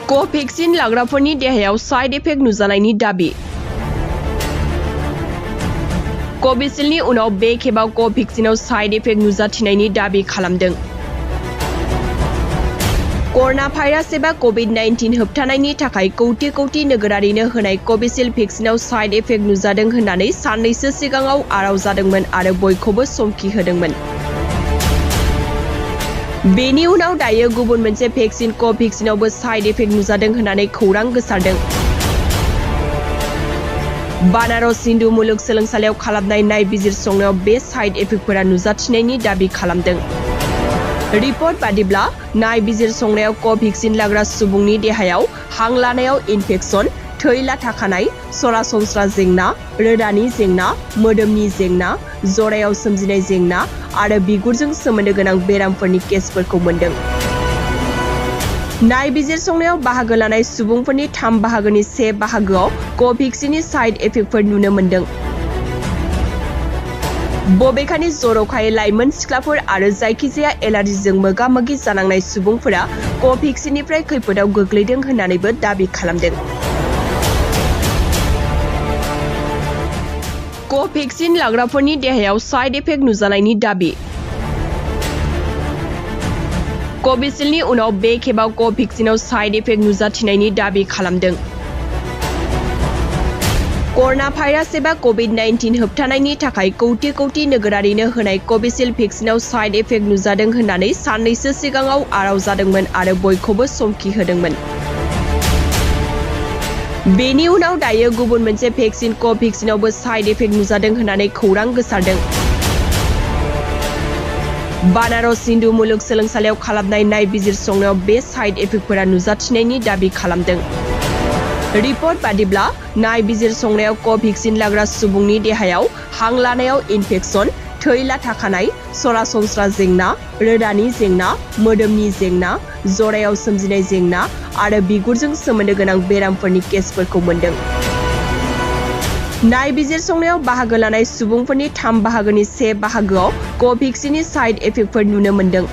Covaxin लाग्राफोरनि देहायाव side effect नुजानायनि दाबि। कोविशील्डनि उनाव बे खेबाव कोभेक्सिनआव साइड इफेक्ट नुजाथिनायनि दाबि खालामदों। कर'ना भाइरास एबा कोविड-19 होबथानायनि थाखाय कौटि कौटि नोगोरारिनो होनाय कोविशील्ड भेक्सिनाव साइड इफेक्ट नुजादों होननानै साननैसो सिगाङाव आराव जादोंमोन आरो बयखौबो समखिहोदोंमोन। बेनि उनाव दायो गुबुन मोनसे भेक्सिन कोभेक्सिनआवबो साइड इफेक्ट नुजादों होननानै खौरां गोसारदों। बानारस हिन्दु मुलुगसोलोंसालियाव खालामनाय नायबिजिरसंनायाव बे साइड इफेक्टफोरा नुजाथिनायनि दाबि खालामदों। रिपर्ट बादिब्ला नायबिजिरसंनायाव कोभेक्सिन लाग्रा सुबुंनि देहायाव हां लानायाव इनफेक्सन, थै लाथा खानाय, सरासनस्रा जेंना, रोदानि जेंना, मोदोमनि जेंना, जरायाव सोमजिनाय जेंना आरो बिगुरजों सोमोन्दो गोनां बेरामफोरनि केसफोरखौ मोनदों। नायबिजिरसंनायाव बाहागो लानाय सुबुंफोरनि 1/3 बाहागोआव कोभेक्सिननि साइड इफेक्टफोर नुनो मोनदों। बबेखानि जर'खायै लाइमोन सिख्लाफोर आरो जायखिजाया एलार्जिजों मोगा-मोगि जानांनाय सुबुंफोरा कोभेक्सिननिफ्राय खैफोदाव गोग्लैदों होननानैबो दाबि खालामदों। कोभेक्सिन लाग्राफोरनि देहायाव साइड इफेक्ट नुजानायनि दाबि। कोविशील्डनि उनाव बे खेबाव कोभेक्सिनआव साइड इफेक्ट नुजाथिनायनि दाबि खालामदों। कर'ना भाइरास एबा कोविड-19 होबथानायनि थाखाय कौटि कौटि नोगोरारिनो होनाय कोविशील्ड भेक्सिनाव साइड इफेक्ट नुजादों होननानै साननैसो सिगाङाव आराव जादोंमोन आरो बयखौबो समखिहोदोंमोन। बेनि उनाव दायो गुबुन मोनसे भेक्सिन कोभेक्सिनआवबो साइड इफेक्ट नुजादों होननानै खौरां गोसारदों। बानारस हिन्दु मुलुगसोलोंसालियाव खालामनाय नायबिजिरसंनायाव बे साइड इफेक्टफोरा नुजाथिनायनि दाबि खालामदों। रिपर्ट बादिब्ला नायबिजिरसंनायाव कोभेक्सिन लाग्रा सुबुंनि देहायाव हां लानायाव इनफेक्सन, थै लाथा खानाय, सरासनस्रा जेंना, रोदानि जेंना, मोदोमनि जेंना, जरायाव सोमजिनाय जेंना आरो बिगुरजों सोमोन्दो गोनां बेरामफोरनि केसफोरखौ मोनदों। नायबिजिरसंनायाव बाहागो लानाय सुबुंफोरनि 1/3 बाहागोआव कोभेक्सिननि साइड इफेक्टफोर नुनो मोनदों।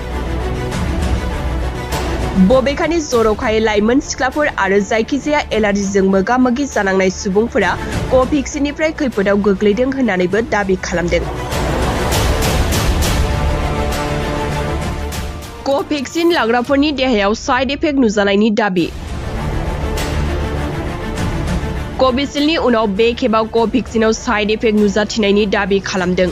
बबेखानि जर'खायै लाइमोन सिख्लाफोर आरो जायखिजाया एलार्जिजों मोगा-मोगि जानांनाय सुबुंफोरा कोभेक्सिननिफ्राय खैफोदाव गोग्लैदों होननानैबो दाबि खालामदों। कोभेक्सिन लाग्राफोरनि देहायाव साइड इफेक्ट नुजानायनि दाबि। कोविशील्डनि उनाव बे खेबाव कोभेक्सिनआव साइड इफेक्ट नुजाथिनायनि दाबि खालामदों।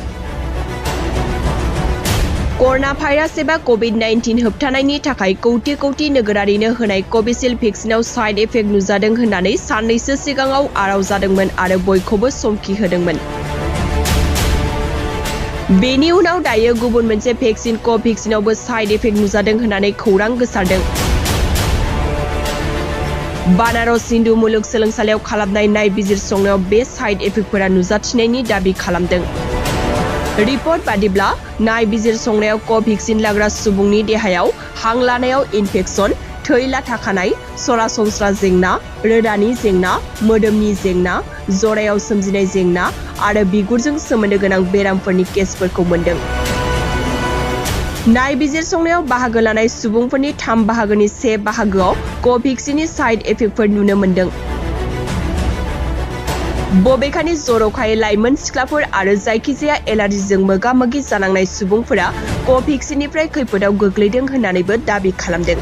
कर'ना भाइरास एबा कोविड-19 होबथानायनि थाखाय कौटि कौटि नोगोरारिनो होनाय कोविशील्ड भेक्सिनाव साइड इफेक्ट नुजादों होननानै साननैसो सिगाङाव आराव जादोंमोन आरो बयखौबो समखिहोदोंमोन। बेनि उनाव दायो गुबुन मोनसे भेक्सिन कोभेक्सिनआवबो साइड इफेक्ट नुजादों होननानै खौरां गोसारदों। बानारस हिन्दु मुलुगसोलोंसालियाव खालामनाय नायबिजिरसंनायाव बे साइड इफेक्टफोरा नुजाथिनायनि दाबि खालामदों। रिपर्ट बादिब्ला नायबिजिरसंनायाव कोभेक्सिन लाग्रा सुबुंनि देहायाव हां लानायाव इनफेक्सन, थै लाथा खानाय, सरासनस्रा जेंना, रोदानि जेंना, मोदोमनि जेंना, जरायाव सोमजिनाय जेंना आरो बिगुरजों सोमोन्दो गोनां बेरामफोरनि केसफोरखौ मोनदों। नायबिजिरसंनायाव बाहागो लानाय सुबुंफोरनि 1/3 बाहागोआव कोभेक्सिननि साइड इफेक्टफोर नुनो मोनदों। बबेखानि जर'खायै लाइमोन सिख्लाफोर आरो जायखिजाया एलार्जिजों मोगा-मोगि जानांनाय सुबुंफोरा कोभेक्सिननिफ्राय खैफोदाव गोग्लैदों होननानैबो दाबि खालामदों।